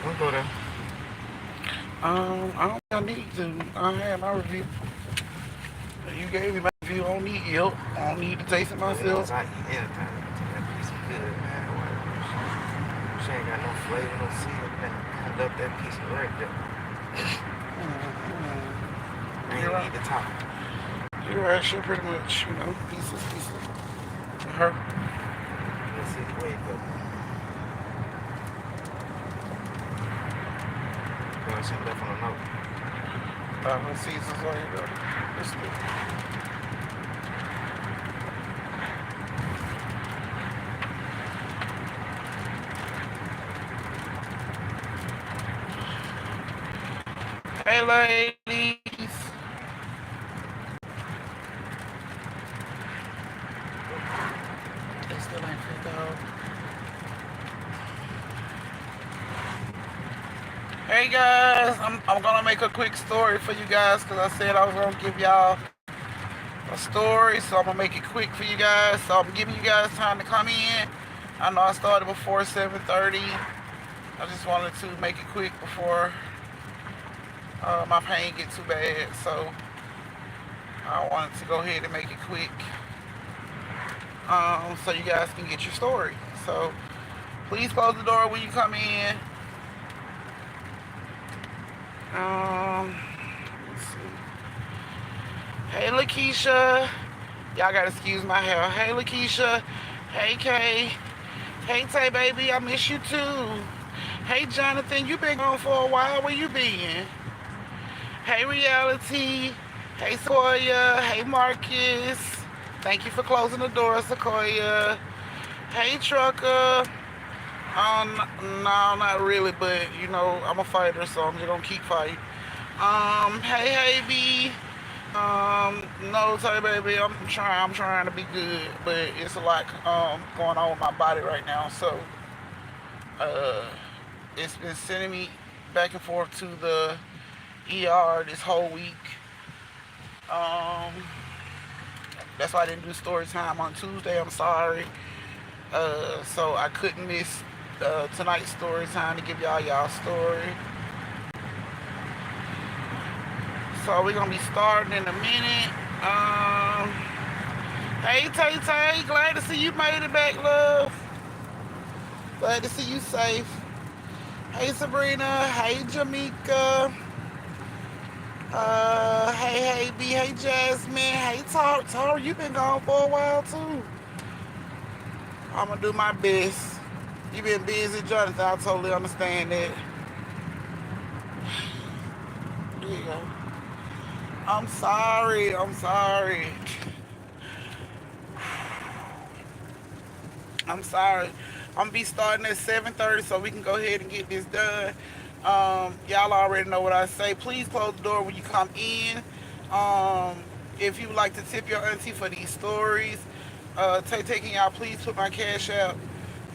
We'll go there. I don't need to. I had my review. You gave me my review. I don't need help. I don't need to taste it But myself. as I eat anything, that piece of good, man. She ain't got no flavor, no season, nothing. I love that piece right there. I ain't You're even right. eat the top. You're right. She pretty much, pieces. Her. Let's see where it go. Going some left on the note. Seasons right there. Let's do it. Hey, ladies. They still ain't fit out. Hey guys, I'm gonna make a quick story for you guys because I said I was gonna give y'all a story, so I'm gonna make it quick for you guys. So I'm giving you guys time to come in. I know I started before 7:30. I just wanted to make it quick before my pain get too bad. So I wanted to go ahead and make it quick, so you guys can get your story. So please close the door when you come in. Um, let's see. Hey Lakeisha. Y'all gotta excuse my hair. Hey Lakeisha. Hey Kay. Hey Tay baby, I miss you too. Hey Jonathan, you been gone for a while. Where you been? Hey Reality. Hey Sequoia. Hey Marcus. Thank you for closing the door, Sequoia. Hey Trucker. No, not really, but I'm a fighter, so I'm just gonna keep fighting. Hey B. No, sorry, baby. I'm trying to be good, but it's a lot going on with my body right now. So, uh, it's been sending me back and forth to the ER this whole week. Um, that's why I didn't do story time on Tuesday. I'm sorry. So I couldn't miss tonight's story time to give y'all story. So we're gonna be starting in a minute. Hey Tay Tay, glad to see you made it back, love. Glad to see you safe. Hey Sabrina, hey Jamaica, hey B, hey Jasmine, hey Tara, you been gone for a while too. I'm gonna do my best. You been busy, Jonathan. I totally understand that. There you go. I'm sorry. I'm sorry. I'm sorry. I'm gonna be starting at 7:30 so we can go ahead and get this done. Y'all already know what I say. Please close the door when you come in. Um, if you would like to tip your auntie for these stories, taking y'all, please put my cash out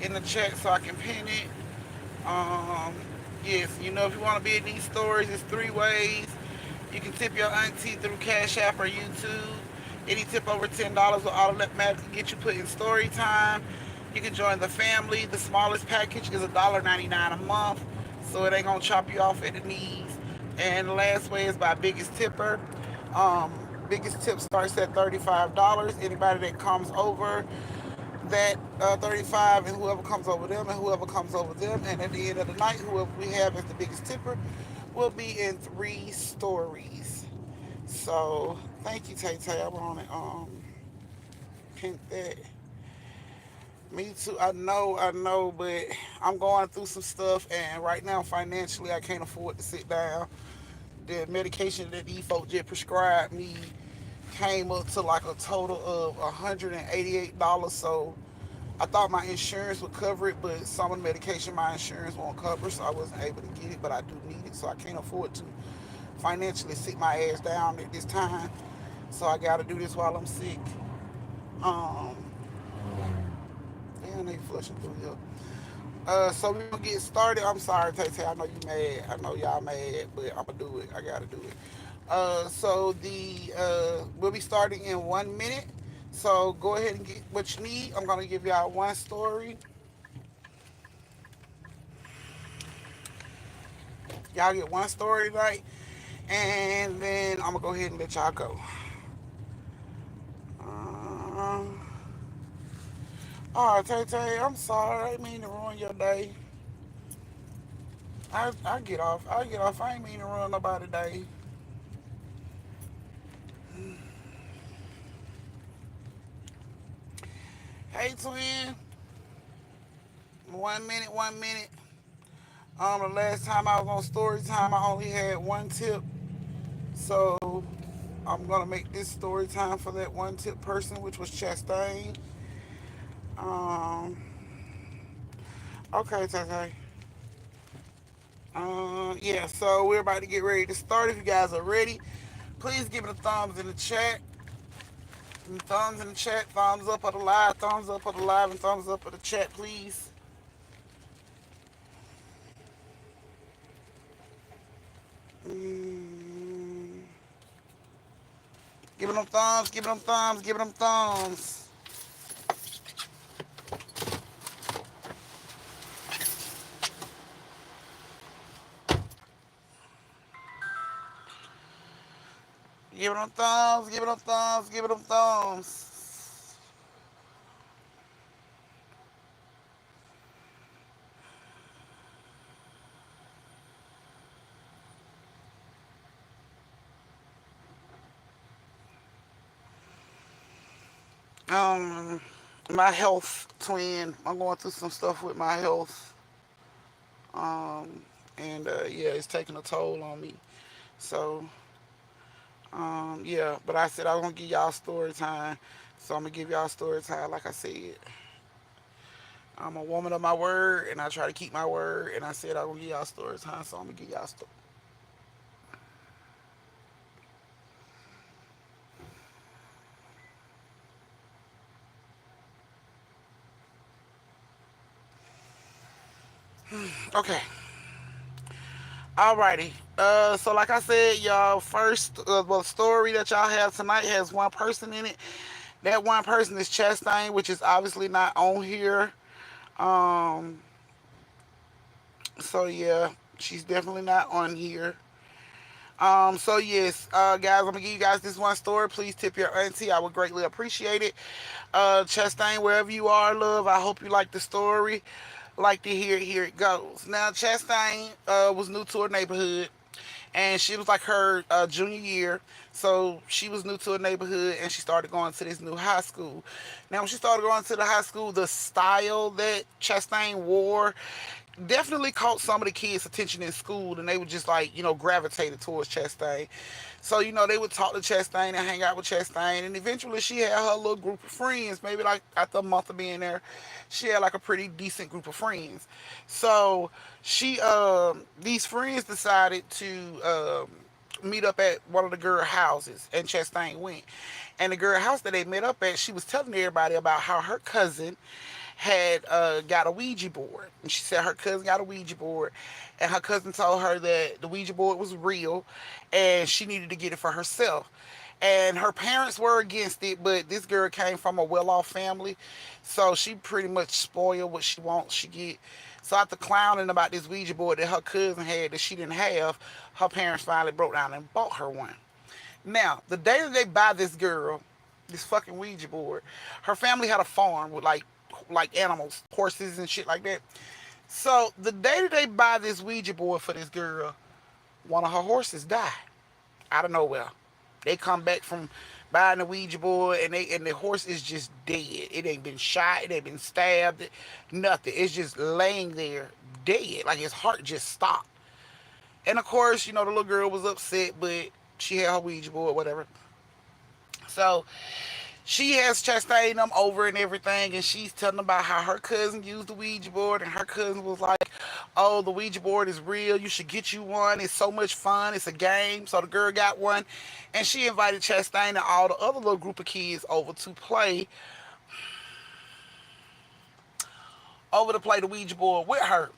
in the chat so I can pin it. Um, yes, if you want to be in these stories, it's three ways. You can tip your auntie through Cash App or YouTube. Any tip over $10 will automatically get you put in story time. You can join the family. The smallest package is $1.99 a month, so it ain't gonna chop you off at the knees. And the last way is by Biggest Tipper. Biggest tip starts at $35. Anybody that comes over that 35 and whoever comes over them and whoever comes over them, and at the end of the night, whoever we have as the biggest tipper will be in three stories. So thank you, Tay Tay. I want to pink that. Me too. I know, but I'm going through some stuff, and right now financially, I can't afford to sit down. The medication that these folks just prescribed me came up to like a total of $188. So I thought my insurance would cover it, but some of the medication my insurance won't cover, so I wasn't able to get it. But I do need it, so I can't afford to financially sit my ass down at this time. So I got to do this while I'm sick. Um, Damn, they flushing through here. So we're gonna get started. I'm sorry, Tay Tay. I know you mad. I know y'all mad, but I'm gonna do it. I gotta do it. So we'll be starting in 1 minute. So go ahead and get what you need. I'm gonna give y'all one story. Y'all get one story tonight, and then I'm gonna go ahead and let y'all go. Um, all right, Tay Tay, I'm sorry. I didn't mean to ruin your day. I get off. I get off. I ain't mean to ruin nobody's day. Hey, twin. 1 minute, 1 minute. The last time I was on story time, I only had one tip. So I'm gonna make this story time for that one tip person, which was Chastain. Um, okay, Tay Tay. Yeah, so we're about to get ready to start. If you guys are ready, please give it a thumbs in the chat. Thumbs in the chat, thumbs up of the live, thumbs up of the live, and thumbs up of the chat, please. Mm, give it them thumbs, give it them thumbs, give it them thumbs. Give it them thumbs, give it them thumbs, give it them thumbs. Um, my health, twin. I'm going through some stuff with my health. And yeah, it's taking a toll on me. So, yeah, but I said I was gonna give y'all story time. So I'm gonna give y'all story time like I said. I'm a woman of my word and I try to keep my word and I said I'm gonna give y'all story time, so I'm gonna give y'all story. Okay. Alrighty. So like I said, y'all first well story that y'all have tonight has one person in it. That one person is Chastain, which is obviously not on here. Um, so yeah, she's definitely not on here. So yes, guys, I'm gonna give you guys this one story. Please tip your auntie. I would greatly appreciate it. Chastain, wherever you are, love, I hope you like the story. Like to hear it. Here it goes. Now, Chastain was new to her neighborhood, and she was like her junior year. So she was new to her neighborhood, and she started going to this new high school. Now, when she started going to the high school, the style that Chastain wore definitely caught some of the kids' attention in school, and they would just like gravitated towards Chastain. So they would talk to Chastain and hang out with Chastain, and eventually she had her little group of friends. Maybe like after a month of being there, she had like a pretty decent group of friends. So she these friends decided to meet up at one of the girl houses, and Chastain went. And the girl house that they met up at, she was telling everybody about how her cousin had got a Ouija board. And she said her cousin got a Ouija board, and her cousin told her that the Ouija board was real, and she needed to get it for herself. And her parents were against it, but this girl came from a well-off family, so she pretty much spoiled what she wants, she get. So after clowning about this Ouija board that her cousin had that she didn't have, her parents finally broke down and bought her one. Now, the day that they buy this girl this fucking Ouija board, her family had a farm with like animals, horses and shit like that. So the day that they buy this Ouija board for this girl, one of her horses died out of nowhere. They come back from buying the Ouija board, and the horse is just dead. It ain't been shot, it ain't been stabbed, nothing. It's just laying there dead, like his heart just stopped. And of course, the little girl was upset, but she had her Ouija board, whatever. So she has Chastain them over and everything, and she's telling them about how her cousin used the Ouija board, and her cousin was like, "Oh, the Ouija board is real. You should get you one. It's so much fun. It's a game." So the girl got one, and she invited Chastain and all the other little group of kids over to play the Ouija board with her.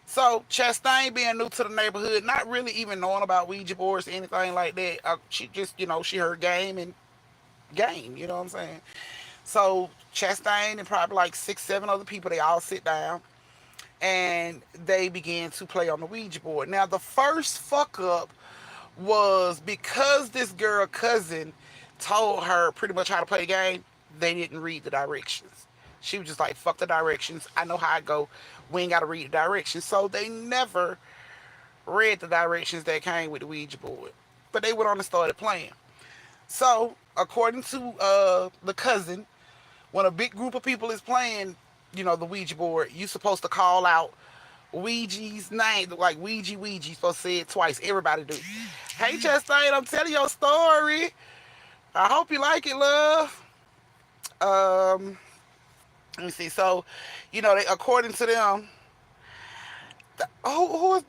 So Chastain being new to the neighborhood, not really even knowing about Ouija boards or anything like that, she just she heard game and game. You know what I'm saying? So Chastain and probably like 6, 7 other people, they all sit down, and they began to play on the Ouija board. Now, the first fuck up was because this girl cousin told her pretty much how to play the game, they didn't read the directions. She was just like, fuck the directions. I know how I go. We ain't got to read the directions. So they never read the directions that came with the Ouija board. But they went on and started playing. So, according to the cousin, when a big group of people is playing, the Ouija board, you supposed to call out Ouija's name, like Ouija, Ouija. You supposed to say it twice. Everybody do. Hey, Chastain, I'm telling your story. I hope you like it, love. Um, Let me see. So, according to them, who is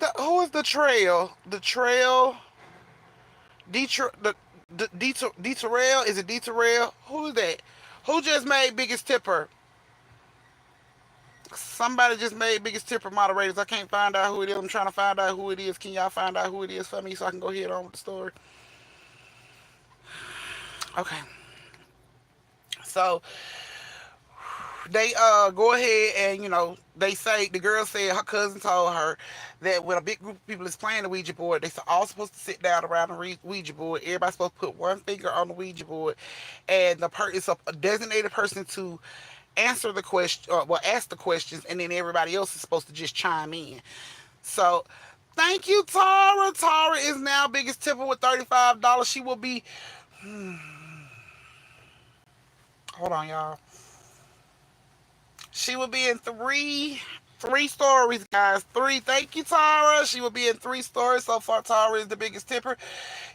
the trail? The trail, Deterrail. Is it Deterrail? Who is that? Who just made Biggest Tipper? Somebody just made Biggest Tipper moderators. I can't find out who it is. I'm trying to find out who it is. Can y'all find out who it is for me so I can go ahead on with the story? Okay. So they go ahead and they say the girl said her cousin told her that when a big group of people is playing the Ouija board, they all supposed to sit down around the Ouija board. Everybody's supposed to put one finger on the Ouija board, and it's a designated person to answer the question, ask the questions, and then everybody else is supposed to just chime in. So, thank you, Tara. Tara is now Biggest Tipper with $35. She will be. Hold on, y'all. She will be in three stories, guys. Three. Thank you, Tara. She will be in three stories. So far, Tara is the Biggest Tipper.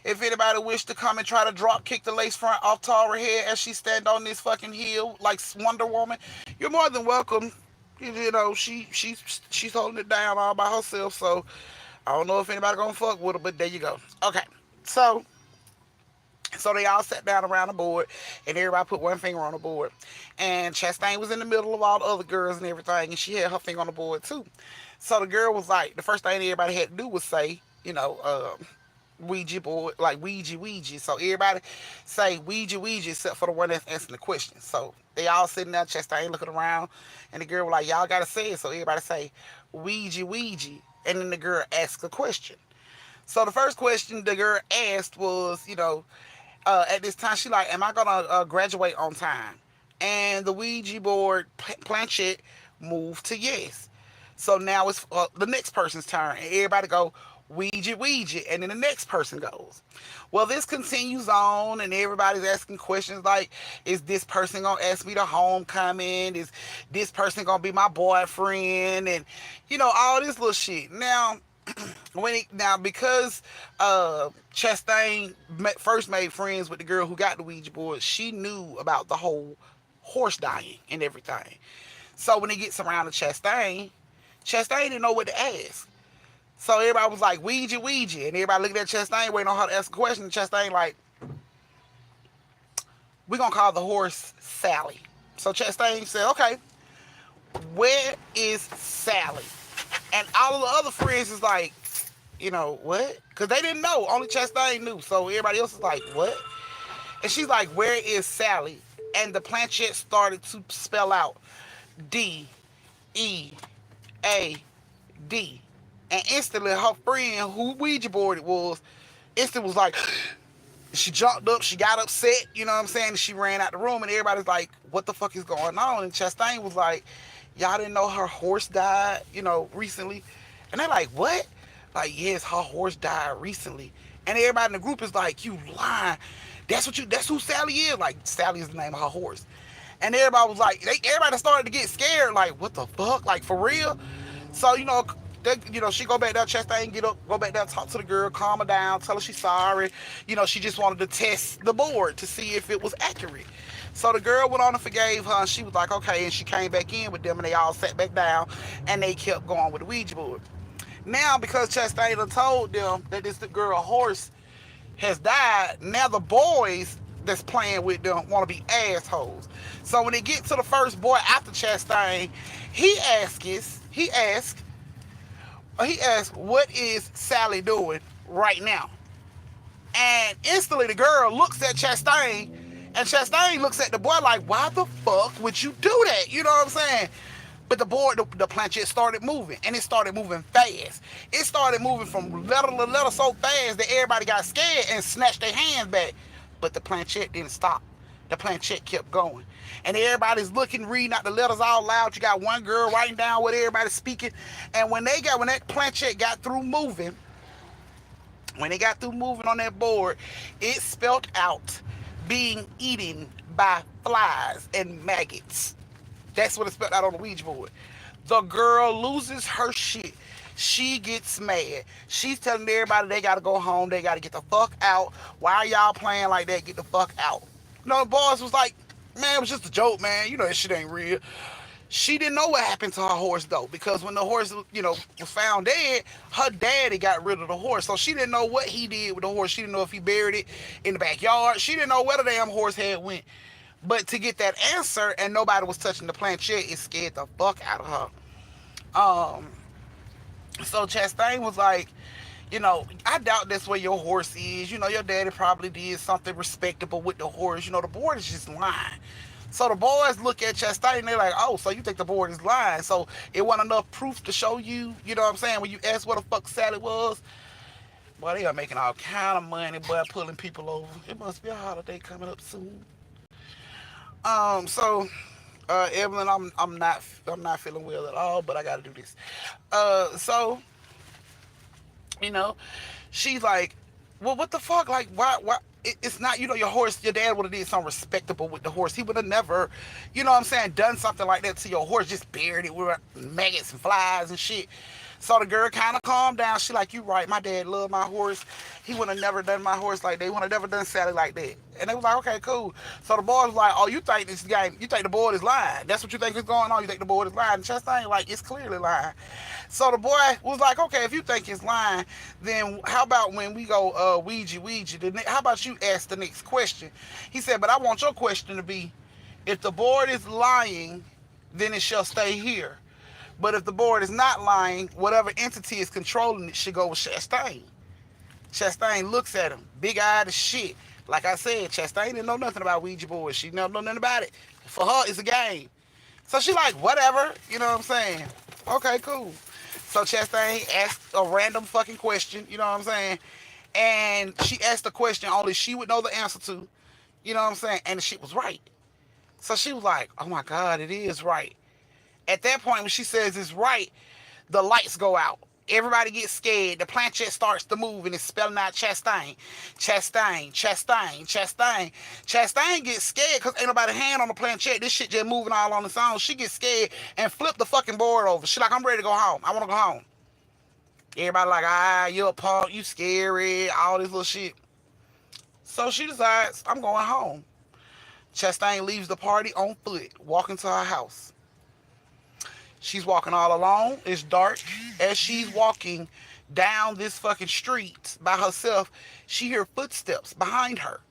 If anybody wish to come and try to drop kick the lace front off Tara's head as she stand on this fucking hill like Wonder Woman, you're more than welcome. She's holding it down all by herself. So I don't know if anybody gonna fuck with her, but there you go. Okay, so they all sat down around the board, and everybody put one finger on the board. And Chastain was in the middle of all the other girls and everything, and she had her finger on the board too. So the girl was like, the first thing everybody had to do was say, Ouija board, like Ouija, Ouija. So everybody say Ouija, Ouija, except for the one that's answering the question. So they all sitting there, Chastain looking around, and the girl was like, y'all gotta say it. So everybody say Ouija, Ouija, and then the girl asked a question. So the first question the girl asked was, at this time, she like, am I gonna graduate on time? And the Ouija board planchette moved to yes. So now it's the next person's turn, and everybody go Ouija, Ouija, and then the next person goes. Well, this continues on, and everybody's asking questions like, is this person gonna ask me to homecoming? Is this person gonna be my boyfriend? And all this little shit. Now, because Chastain first made friends with the girl who got the Ouija board, she knew about the whole horse dying and everything. So when it gets around to Chastain didn't know what to ask. So everybody was like, Ouija, Ouija, and everybody looking at Chastain waiting on her to ask a question. And Chastain like, we're gonna call the horse Sally. So Chastain said, okay, where is Sally? And all of the other friends is like, what? Because they didn't know. Only Chastain knew. So everybody else is like, what? And she's like, where is Sally? And the planchette started to spell out D-E-A-D. And instantly her friend, who Ouija board it was, instantly was like, she jumped up, she got upset, you know what I'm saying? And she ran out the room, and everybody's like, what the fuck is going on? And Chastain was like, y'all didn't know her horse died, recently? And they're like, what? Like, yes, her horse died recently. And everybody in the group is like, you lying. That's who Sally is. Like, Sally is the name of her horse. And everybody was like, everybody started to get scared. Like, what the fuck? Like, for real? So, she go back down, Chastain get up, go back down, talk to the girl, calm her down, tell her she's sorry. She just wanted to test the board to see if it was accurate. So the girl went on and forgave her, and she was like, okay, and she came back in with them, and they all sat back down, and they kept going with the Ouija board. Now, because Chastain told them that this girl horse has died, now the boys that's playing with them want to be assholes. So when they get to the first boy after Chastain, he asks, what is Sally doing right now? And instantly the girl looks at Chastain, and Chastain looks at the boy like, why the fuck would you do that? You know what I'm saying? But the planchette started moving, and it started moving fast. It started moving from letter to letter so fast that everybody got scared and snatched their hands back. But the planchette didn't stop. The planchette kept going. And everybody's looking, reading out the letters all loud. You got one girl writing down what everybody's speaking. And when that planchette got through moving, when they got through moving on that board, it spelled out being eaten by flies and maggots. That's what it spelled out on the Ouija board. The girl loses her shit. She gets mad. She's telling everybody they gotta go home. They gotta get the fuck out. Why are y'all playing like that? Get the fuck out. The boss was like, man, it was just a joke, man. You know that shit ain't real. She didn't know what happened to her horse though, because when the horse, was found dead, her daddy got rid of the horse. So she didn't know what he did with the horse. She didn't know if he buried it in the backyard. She didn't know where the damn horse had went. But to get that answer and nobody was touching the planchette, it scared the fuck out of her. So Chastain was like, I doubt that's where your horse is. Your daddy probably did something respectable with the horse. The board is just lying. So the boys look at Chastain and they're like, oh, so you think the board is lying. So it wasn't enough proof to show you, you know what I'm saying, when you asked what the fuck Sally was. Boy, they are making all kind of money, boy, pulling people over. It must be a holiday coming up soon. So Evelyn, I'm not feeling well at all, but I gotta do this. So you know, she's like, well, what the fuck? Like, why? It's not, your horse. Your dad would have did something respectable with the horse. He would have never, done something like that to your horse. Just buried it with maggots and flies and shit. So the girl kind of calmed down. She like, you right. My dad loved my horse. He would have never done my horse like that. He would have never done Sally like that. And they was like, okay, cool. So the boy was like, oh, you think the board is lying? That's what you think is going on? You think the board is lying? And Chastain like, it's clearly lying. So the boy was like, okay, if you think it's lying, then how about when we go Ouija, how about you ask the next question? He said, but I want your question to be, if the board is lying, then it shall stay here. But if the board is not lying, whatever entity is controlling it should go with Chastain. Chastain looks at him, big-eyed as shit. Like I said, Chastain didn't know nothing about Ouija boards. She never know nothing about it. For her, it's a game. So she like, whatever, you know what I'm saying? Okay, cool. So Chastain asked a random fucking question, you know what I'm saying? And she asked the question only she would know the answer to, you know what I'm saying? And the shit was right. So she was like, oh my God, it is right. At that point, when she says it's right, the lights go out. Everybody gets scared. The planchette starts to move and it's spelling out Chastain. Chastain, Chastain, Chastain. Chastain gets scared because ain't nobody hand on the planchette. This shit just moving all on its own. She gets scared and flip the fucking board over. She like, I'm ready to go home. I want to go home. Everybody like, you a punk, you scary, all this little shit. So she decides, I'm going home. Chastain leaves the party on foot, walking to her house. She's walking all alone. It's dark. As she's walking down this fucking street by herself, she hears footsteps behind her.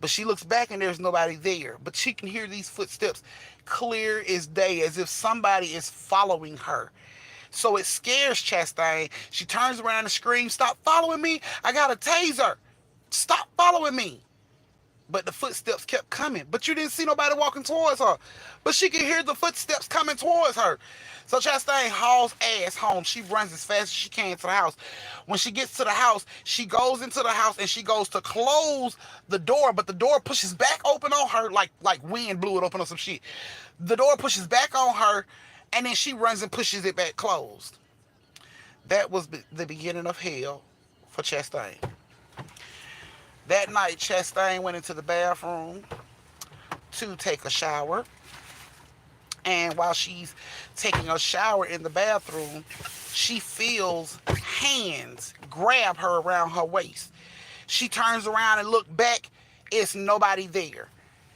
But she looks back and there's nobody there. But she can hear these footsteps clear as day, as if somebody is following her. So it scares Chastain. She turns around and screams, stop following me. I got a taser. Stop following me. But the footsteps kept coming. But you didn't see nobody walking towards her. But she could hear the footsteps coming towards her. So Chastain hauls ass home. She runs as fast as she can to the house. When she gets to the house, she goes into the house and she goes to close the door. But the door pushes back open on her like wind blew it open or some shit. The door pushes back on her and then she runs and pushes it back closed. That was the beginning of hell for Chastain. That night, Chastain went into the bathroom to take a shower. And while she's taking a shower in the bathroom, she feels hands grab her around her waist. She turns around and looks back. It's nobody there.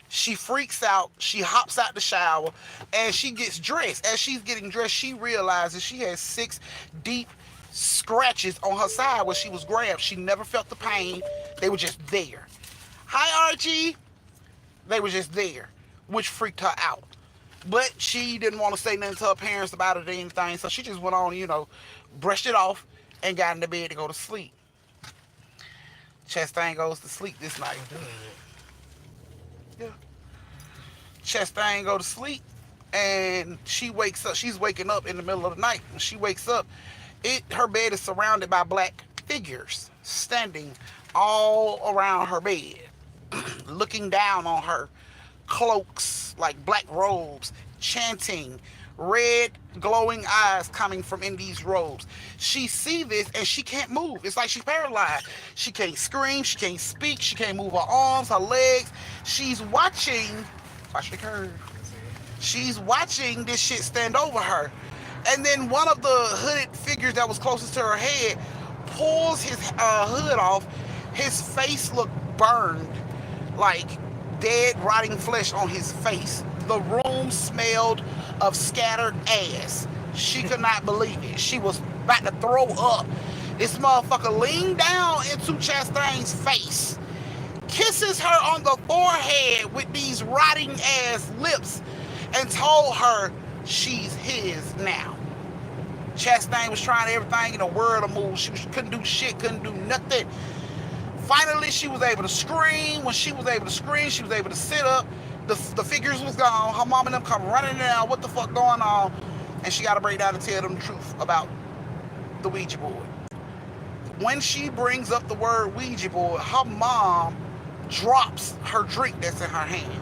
She freaks out. She hops out the shower and she gets dressed. As she's getting dressed, she realizes she has 6 deep scratches on her side where she was grabbed. She never felt the pain. They were just there. Hi, Archie. They were just there, which freaked her out. But she didn't want to say nothing to her parents about it or anything, so she just went on, brushed it off and got into bed to go to sleep. Chastain goes to sleep this night. Yeah. Chastain go to sleep. and she wakes up. She's waking up in the middle of the night. When she wakes up, her bed is surrounded by black figures standing all around her bed, looking down on her, cloaks like black robes, chanting, red glowing eyes coming from in these robes. She see this and she can't move. It's like she's paralyzed. She can't scream, she can't speak, she can't move her arms, her legs. She's watching. Watch the curve. She's watching this shit stand over her. And then one of the hooded figures that was closest to her head pulls his hood off. His face looked burned, like dead, rotting flesh on his face. The room smelled of scattered ass. She could not believe it. She was about to throw up. This motherfucker leaned down into Chastain's face, kisses her on the forehead with these rotting ass lips, and told her she's his now. Chastain was trying everything in the world to move. She couldn't do shit, couldn't do nothing. Finally, she was able to scream. When she was able to scream, she was able to sit up. The figures was gone. Her mom and them come running down. What the fuck going on? And she got to break down and tell them the truth about the Ouija board. When she brings up the word Ouija board, her mom drops her drink that's in her hand.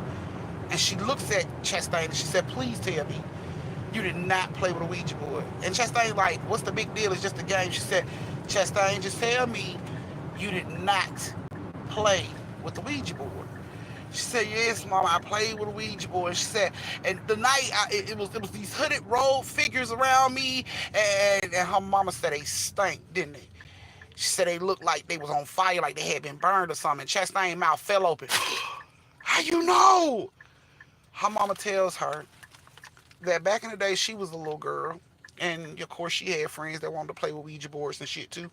And she looks at Chastain and she said, please tell me you did not play with a Ouija board. And Chastain like, what's the big deal? It's just a game. She said, Chastain, just tell me you did not play with the Ouija board. She said, yes, Mama, I played with a Ouija board. She said, and the night, it was these hooded robe figures around me, and her mama said they stank, didn't they? She said they looked like they was on fire, like they had been burned or something. Chastain's mouth fell open. How you know? Her mama tells her that back in the day, she was a little girl, and of course she had friends that wanted to play with Ouija boards and shit too.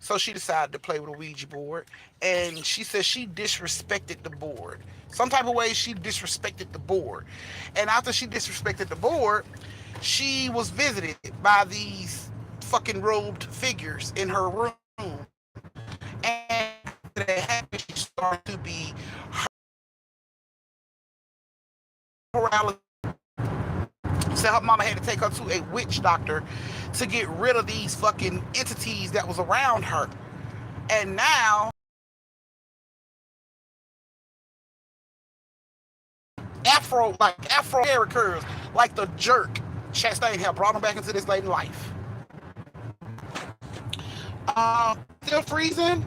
So she decided to play with a Ouija board, and she said she disrespected the board. Some type of way she disrespected the board. And after she disrespected the board, she was visited by these fucking robed figures in her room. And after that happened, she started to be paralysis. So her mama had to take her to a witch doctor to get rid of these fucking entities that was around her. And now Afro hair occurs like the jerk Chastain had brought him back into this lady life. Still freezing?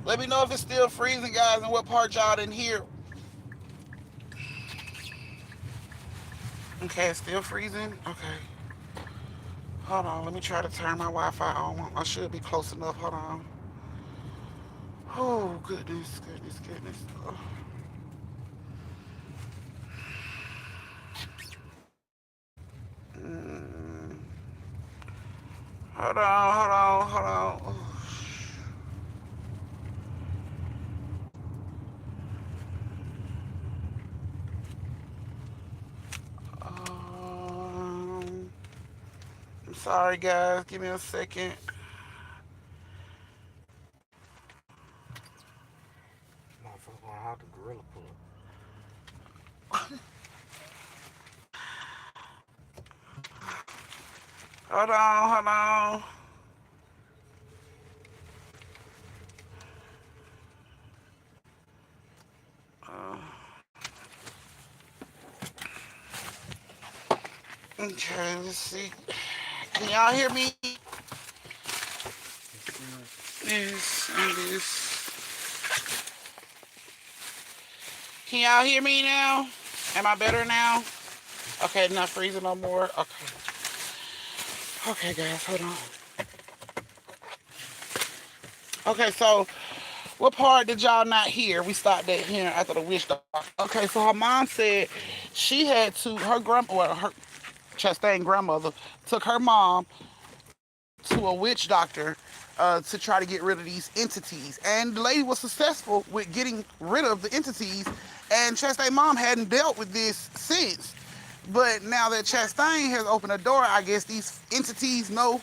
Let me know if it's still freezing, guys, and what part y'all didn't hear. Okay, it's still freezing? Okay. Hold on, let me try to turn my Wi-Fi on. I should be close enough. Hold on. Oh, goodness. Oh. Mm. Hold on. Oh. I'm sorry, guys. Give me a second. Motherfucker gonna have the gorilla pull Hold on. Okay, let's see. Can y'all hear me? This and this. Can y'all hear me now? Am I better now? Okay, not freezing no more. Okay. Okay, guys, hold on. Okay, so what part did y'all not hear? We stopped at here after the witch doctor. Okay, so her mom said she had to, her Chastain grandmother took her mom to a witch doctor to try to get rid of these entities. And the lady was successful with getting rid of the entities, and Chastain's mom hadn't dealt with this since. But now that Chastain has opened the door, I guess these entities know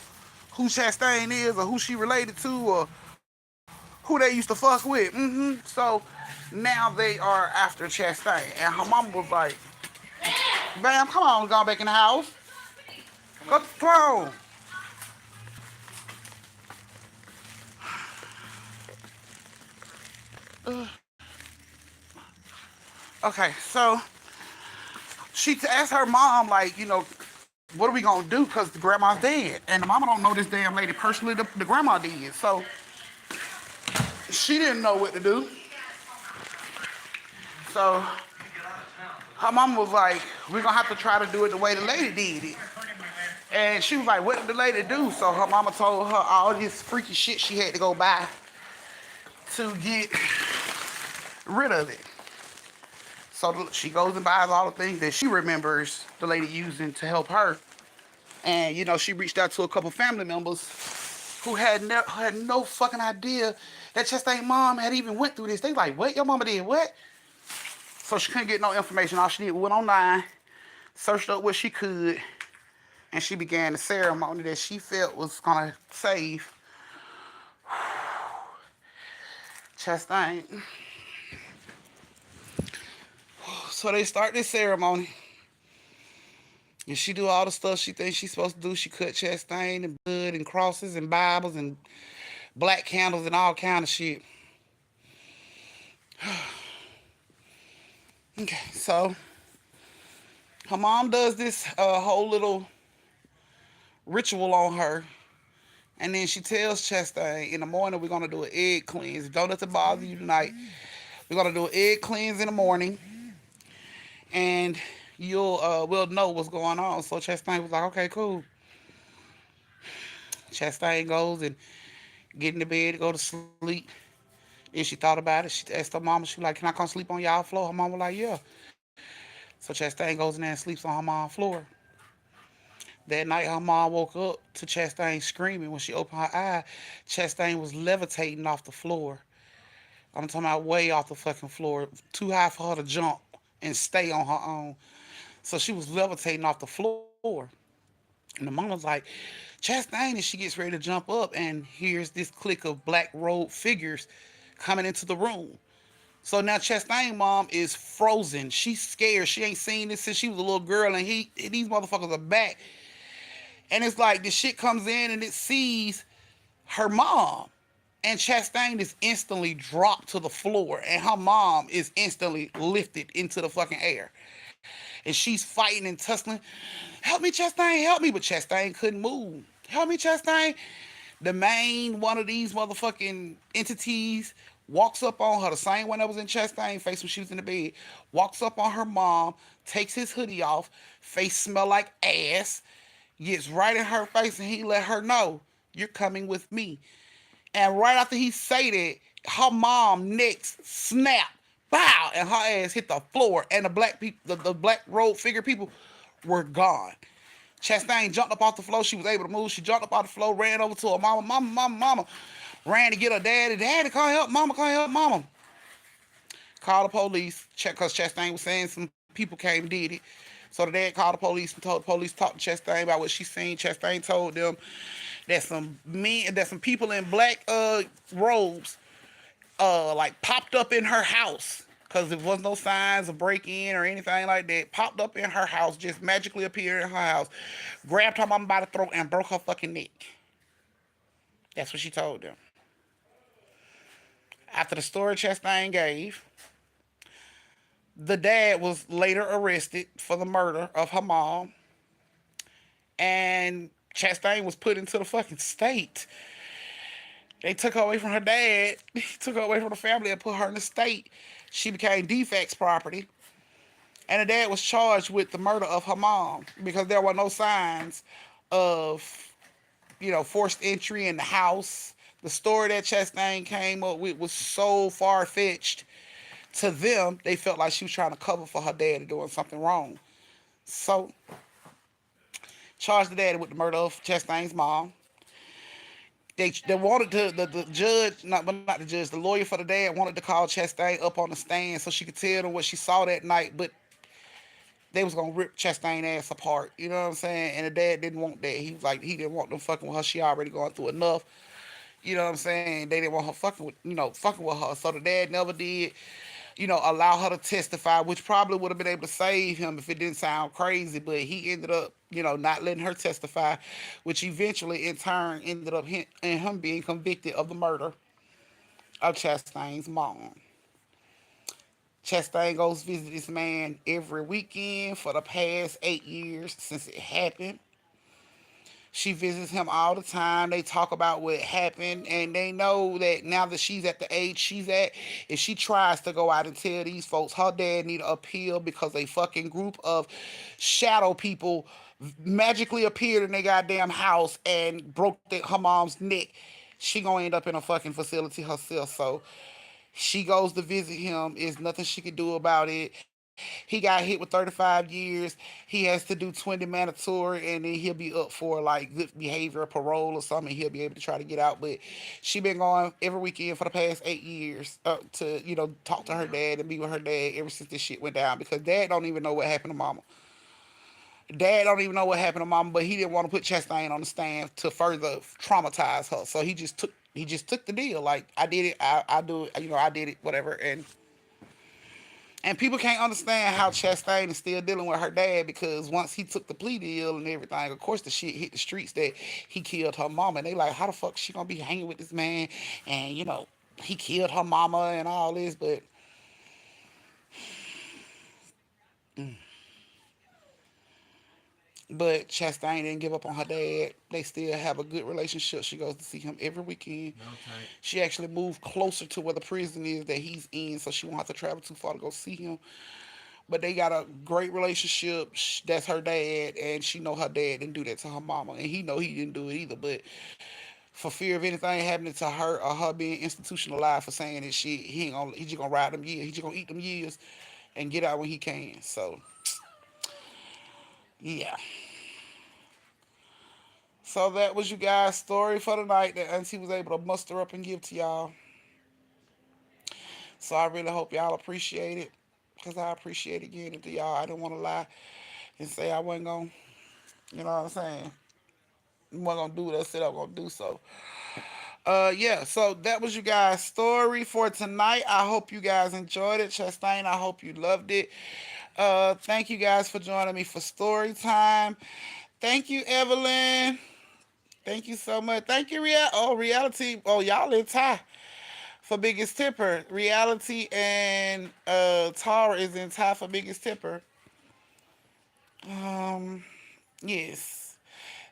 who Chastain is or who she related to or who they used to fuck with. So now they are after Chastain. And her mama was like, Bam, come on, go back in the house. Go to the throne. Okay, so she asked her mom, like, what are we gonna do? Cause the grandma's dead, and the mama don't know this damn lady personally. The grandma did, so she didn't know what to do. So her mama was like, we're gonna have to try to do it the way the lady did it. And she was like, what did the lady do? So her mama told her all this freaky shit she had to go buy to get rid of it. So she goes and buys all the things that she remembers the lady using to help her. And she reached out to a couple family members who had no fucking idea that Chastain's mom had even went through this. They like, what? Your mama did what? So she couldn't get no information. All she did went online, searched up what she could, and she began the ceremony that she felt was gonna save Chastain. So they start this ceremony. And she do all the stuff she thinks she's supposed to do. She cut Chastain and blood and crosses and Bibles and black candles and all kind of shit. Okay, so her mom does this whole little ritual on her. And then she tells Chastain, in the morning we're going to do an egg cleanse. Don't let it bother you tonight. We're going to do an egg cleanse in the morning. And we'll know what's going on. So Chastain was like, okay, cool. Chastain goes and get in the bed, go to sleep. Then she thought about it. She asked her mama, she was like, can I come sleep on y'all floor? Her mama was like, yeah. So Chastain goes in there and sleeps on her mom's floor. That night, her mom woke up to Chastain screaming. When she opened her eye, Chastain was levitating off the floor. I'm talking about way off the fucking floor. Too high for her to jump and stay on her own. So she was levitating off the floor. And the mom was like, Chastain, and she gets ready to jump up, and here's this clique of black robed figures coming into the room. So now Chastain's mom is frozen. She's scared. She ain't seen this since she was a little girl, and these motherfuckers are back. And it's like this shit comes in and it sees her mom. And Chastain is instantly dropped to the floor. And her mom is instantly lifted into the fucking air. And she's fighting and tussling. Help me, Chastain, help me. But Chastain couldn't move. Help me, Chastain. The main one of these motherfucking entities walks up on her, the same one that was in Chastain's face when she was in the bed, walks up on her mom, takes his hoodie off, face smell like ass, gets right in her face, and he let her know, you're coming with me. And right after he say that, her mom next snap, bow, and her ass hit the floor, and the black people, the black robe figure people were gone. Chastain jumped up off the floor. She was able to move. She jumped up off the floor, ran over to her mama. Mama. Ran to get her daddy. Daddy, come help mama, come help mama. Called the police, because Chastain was saying some people came and did it. So the dad called the police and told the police, talk to Chastain about what she seen. Chastain told them that some people in black robes like popped up in her house, because there was no signs of break-in or anything like that. Popped up in her house, just magically appeared in her house, grabbed her mama by the throat and broke her fucking neck. That's what she told them. After the story Chastain gave, the dad was later arrested for the murder of her mom, and Chastain was put into the fucking state. They took her away from her dad, took her away from the family, and put her in the state. She became defects property. And the dad was charged with the murder of her mom because there were no signs of, forced entry in the house. The story that Chastain came up with was so far-fetched. To them, they felt like she was trying to cover for her dad doing something wrong. So, charged the daddy with the murder of Chastain's mom. They wanted to, the judge, not the judge, the lawyer for the dad wanted to call Chastain up on the stand so she could tell them what she saw that night, but they was gonna rip Chastain ass apart. You know what I'm saying? And the dad didn't want that. He was like, he didn't want them fucking with her. She already going through enough. You know what I'm saying? They didn't want her fucking with, fucking with her. So the dad never did, allow her to testify, which probably would have been able to save him if it didn't sound crazy. But he ended up, not letting her testify, which eventually, in turn, ended up him being convicted of the murder of Chastain's mom. Chastain goes visit this man every weekend for the past 8 years since it happened. She visits him all the time. They talk about what happened, and they know that now that she's at the age she's at, if she tries to go out and tell these folks her dad need to appeal because a fucking group of shadow people magically appeared in their goddamn house and broke her mom's neck, she gonna end up in a fucking facility herself. So she goes to visit him. There's nothing she could do about it. He got hit with 35 years. He has to do 20 mandatory, and then he'll be up for like good behavior, parole, or something. He'll be able to try to get out. But she been going every weekend for the past 8 years to talk to her dad and be with her dad ever since this shit went down. Because dad don't even know what happened to mama. Dad don't even know what happened to mama, but he didn't want to put Chastain on the stand to further traumatize her. So he just took the deal. Like, I did it. I do it. I did it. Whatever. And people can't understand how Chastain is still dealing with her dad because once he took the plea deal and everything, of course the shit hit the streets that he killed her mama. And they like, how the fuck she gonna be hanging with this man? And he killed her mama and all this, but Chastain didn't give up on her dad. They still have a good relationship. She goes to see him every weekend. No tank. She actually moved closer to where the prison is that he's in, so she won't have to travel too far to go see him. But they got a great relationship. That's her dad, and she know her dad didn't do that to her mama, and he know he didn't do it either. But for fear of anything happening to her or her being institutionalized for saying this shit, he just gonna ride them years. He just gonna eat them years and get out when he can. So yeah. So that was you guys' story for the night that Auntie was able to muster up and give to y'all. So I really hope y'all appreciate it. Because I appreciate it getting it to y'all. I didn't want to lie and say I wasn't going to, you know what I'm saying? I wasn't going to do what I said I was going to do. So, yeah. So that was you guys' story for tonight. I hope you guys enjoyed it. Chastain, I hope you loved it. Thank you guys for joining me for story time. Thank you, Evelyn. Thank you so much. Thank you, Reality. Oh, y'all in tie for biggest tipper. Reality and Tara is in tie for biggest tipper. Um, yes.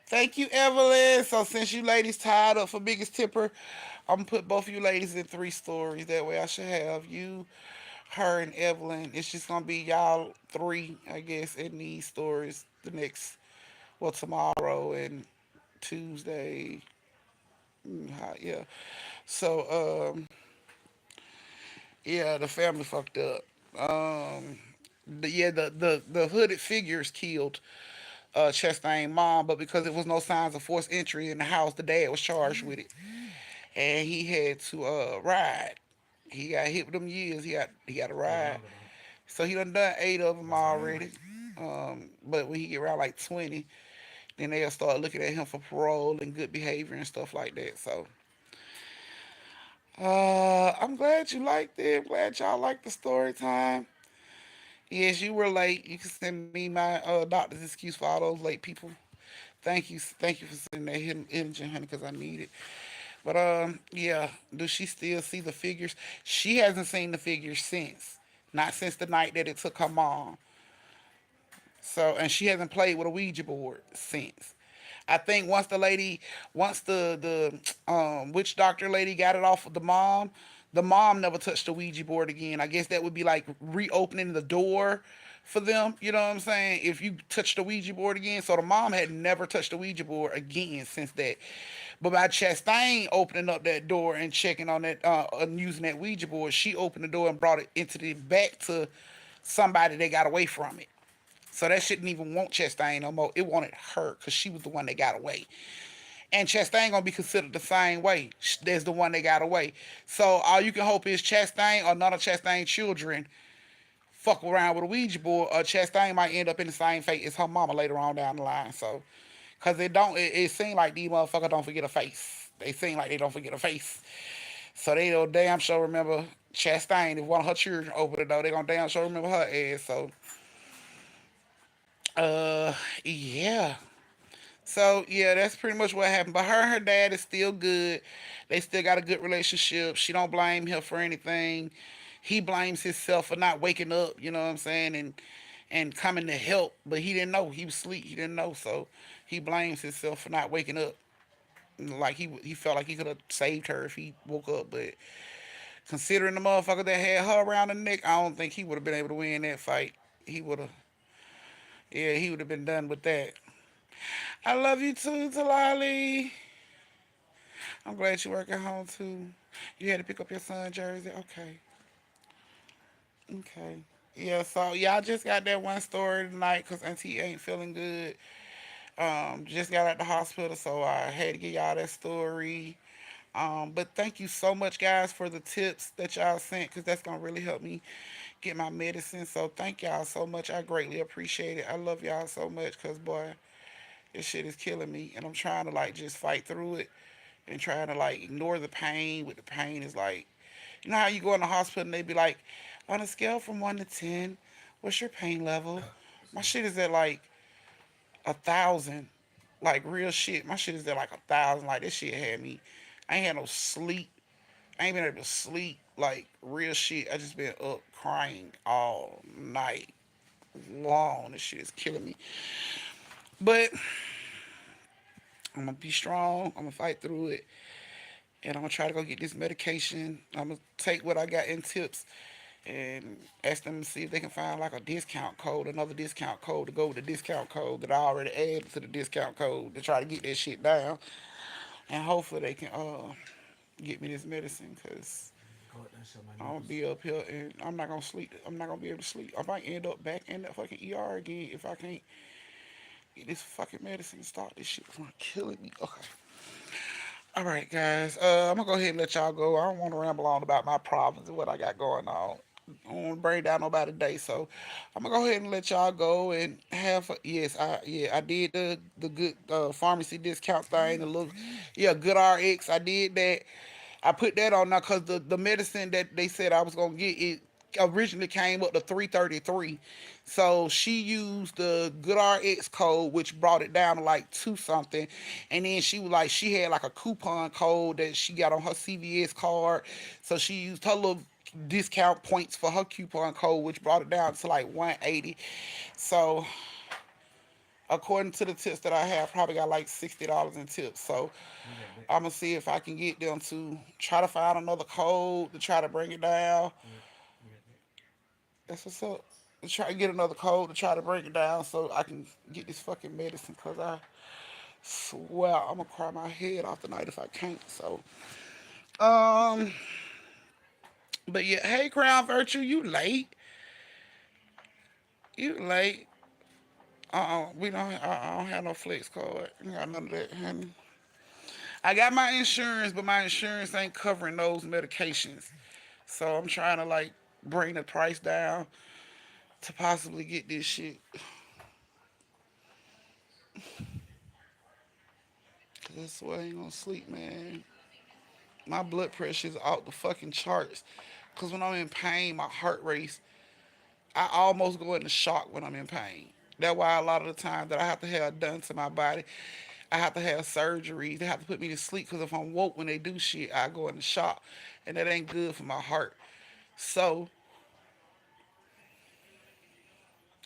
Thank you, Evelyn. So since you ladies tied up for biggest tipper, I'm gonna put both of you ladies in three stories. That way I should have you, her, and Evelyn. It's just gonna be y'all three, I guess, in these stories. The next, well, tomorrow and Tuesday. Yeah. So, yeah, the family fucked up. Um, the hooded figures killed Chastain mom, but because there was no signs of forced entry in the house, the dad was charged with it, and he had to ride. He got hit with them years. He got to They ride. younger though. So he done 8 of them That's what I mean. already. But when he get around like 20, then they'll start looking at him for parole and good behavior and stuff like that. So I'm glad you liked it. I'm glad y'all liked the story time. Yes, you were late. You can send me my doctor's excuse for all those late people. Thank you for sending that hidden energy, honey, because I need it. But yeah. Does she still see the figures? She hasn't seen the figures since, not since the night that it took her mom. So, and she hasn't played with a Ouija board since. I think once the witch doctor lady got it off of the mom never touched the Ouija board again. I guess that would be like reopening the door for them. You know what I'm saying? If you touch the Ouija board again, so the mom had never touched the Ouija board again since that. But by Chastain opening up that door and checking on that and using that Ouija board, she opened the door and brought it into the back to somebody that got away from it. So that shouldn't even want Chastain no more. It wanted her because she was the one that got away. And Chastain gonna be considered the same way. There's the one that got away. So all you can hope is Chastain or none of Chastain children fuck around with a Ouija board, Chastain might end up in the same fate as her mama later on down the line. So, cause it seems like these motherfuckers don't forget a face. They seem like they don't forget a face. So they don't damn sure remember Chastain. If one of her children open the door, they gonna damn sure remember her ass. So, uh, yeah. So yeah, that's pretty much what happened. But her and her dad is still good. They still got a good relationship. She don't blame him for anything. He blames himself for not waking up. You know what I'm saying? And coming to help, but he didn't know. He was asleep. He didn't know. So he blames himself for not waking up. Like he felt like he could have saved her if he woke up, but considering the motherfucker that had her around the neck, I don't think he would have been able to win that fight. He would have, yeah, he would have been done with that. I love you too, Talali. I'm glad you work at home too. You had to pick up your son jersey. Okay. Okay. Yeah, so yeah, I just got that one story tonight because Auntie ain't feeling good. Just got out the hospital, so I had to give y'all that story. But thank you so much, guys, for the tips that y'all sent because that's gonna really help me get my medicine. So thank y'all so much. I greatly appreciate it. I love y'all so much because boy, this shit is killing me, and I'm trying to like just fight through it and trying to like ignore the pain. With the pain is like, you know how you go in the hospital and they be like, on a scale from 1 to 10, what's your pain level? My shit is at like 1,000, like real shit. My shit is at like 1,000. Like this shit had me. I ain't had no sleep. I ain't been able to sleep. Like real shit. I just been up crying all night long. This shit is killing me. But I'm gonna be strong. I'm gonna fight through it, and I'm gonna try to go get this medication. I'm gonna take what I got in tips and ask them to see if they can find like a discount code, another discount code to go with the discount code that I already added to the discount code to try to get that shit down. And hopefully they can get me this medicine because I'm gonna be up here and I'm not gonna sleep. I'm not gonna be able to sleep. I might end up back in that fucking ER again if I can't get this fucking medicine and start this shit from killing me. Okay. All right, guys. I'm gonna go ahead and let y'all go. I don't want to ramble on about my problems and what I got going on. I don't want to bring down nobody today, so I'm gonna go ahead and let y'all go and have. Yes, I did the good pharmacy discount thing. The little yeah, good RX. I did that. I put that on now because the medicine that they said I was gonna get it originally came up to 333. So she used the Good RX code, which brought it down to like two something. And then she was like, she had like a coupon code that she got on her CVS card. So she used her little discount points for her coupon code, which brought it down to like 180. So according to the tips that I have, probably got like $60 in tips. So I'm gonna see if I can get them to try to find another code to try to bring it down. That's what's up. To try to get another code to try to bring it down so I can get this fucking medicine because I swear I'm gonna cry my head off tonight if I can't. So, um, but yeah, hey Crown Virtue, you late? You late? We don't. I don't have no flex card. I got none of that, honey. I got my insurance, but my insurance ain't covering those medications. So I'm trying to like bring the price down to possibly get this shit. Cause that's why I ain't gonna sleep, man. My blood pressure is out the fucking charts. Cause when I'm in pain, my heart race, I almost go into shock when I'm in pain. That's why a lot of the time that I have to have done to my body, I have to have surgery. They have to put me to sleep because if I'm woke when they do shit, I go into shock, and that ain't good for my heart. So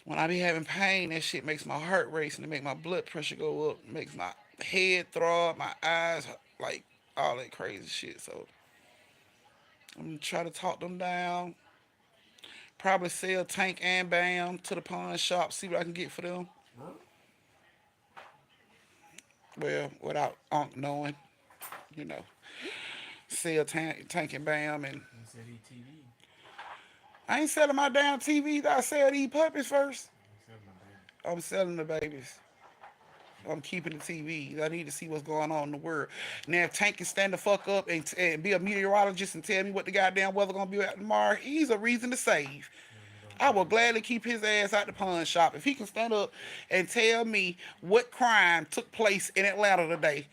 when I be having pain, that shit makes my heart race and it make my blood pressure go up, makes my head throb, my eyes like all that crazy shit. So I'm gonna try to talk them down. Probably sell Tank and Bam to the pawn shop, see what I can get for them. Well, without Unc knowing, you know, sell Tank and Bam, and I ain't selling my damn TV. I sell these puppies first. I'm selling the babies. I'm keeping the TV. I need to see what's going on in the world. Now, if Tank can stand the fuck up and be a meteorologist and tell me what the goddamn weather gonna be out tomorrow, he's a reason to save. I will gladly keep his ass out the pawn shop. If he can stand up and tell me what crime took place in Atlanta today,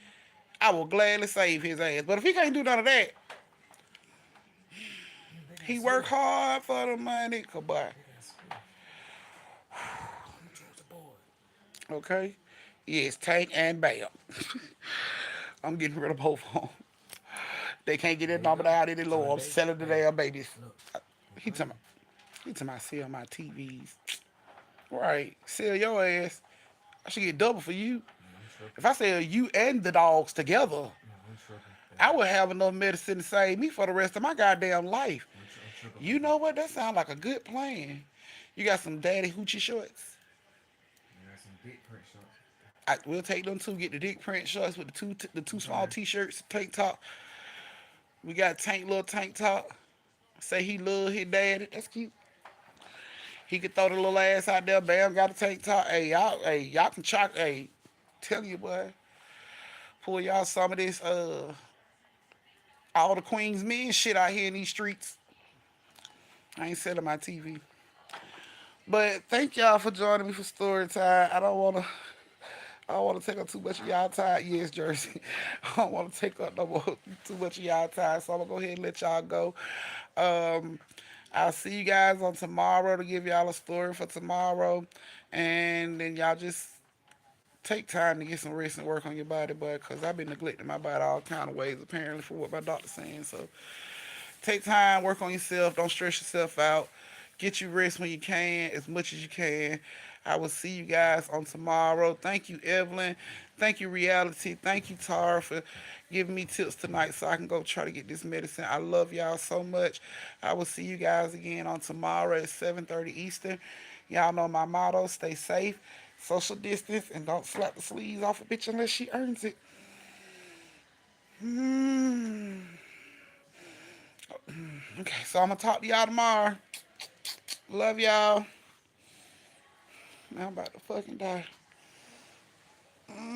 I will gladly save his ass. But if he can't do none of that, Yeah, they he got work swear. hard for the money. Goodbye. They got swear. I'm gonna Georgia boy. Okay? Yes, Tank and Bam. I'm getting rid of both of them. They can't get There that you number go. out any So lower. if I'm they, selling the hey, damn babies. look, He okay. talking about, he talking about sell my TVs. Right. Sell your ass. I should get double for you. Yeah, I'm tripping. If I sell you and the dogs together, Yeah, I'm tripping. I would have enough medicine to save me for the rest of my goddamn life. I'm tripping for You that. know what? That sounds like a good plan. You got some daddy hoochie shorts. I got some dick print shots. We'll take them two. Get the dick print shorts with the two small Okay. t-shirts, tank top. We got Tank little tank top. Say he love his daddy. That's cute. He could throw the little ass out there. Bam, got a tank top. Hey, y'all can chalk. Hey, tell you boy, pull y'all some of this. All the Queens men shit out here in these streets. I ain't selling my TV. But thank y'all for joining me for story time. I don't wanna take up too much of y'all time. Yes, Jersey. I don't wanna take up no more too much of y'all time. So I'm gonna go ahead and let y'all go. Um I'll see you guys on tomorrow to give y'all a story for tomorrow. And then y'all just take time to get some rest and work on your body, but because I've been neglecting my body all kind of ways apparently for what my doctor's saying. So take time, work on yourself. Don't stress yourself out. Get you rest when you can, as much as you can. I will see you guys on tomorrow. Thank you, Evelyn. Thank you, Reality. Thank you, Tara, for giving me tips tonight so I can go try to get this medicine. I love y'all so much. I will see you guys again on tomorrow at 7:30 Eastern. Y'all know my motto: stay safe, social distance, and don't slap the sleeves off a bitch unless she earns it. Okay, so I'm gonna talk to y'all tomorrow. Love y'all. Man, I'm about to fucking die.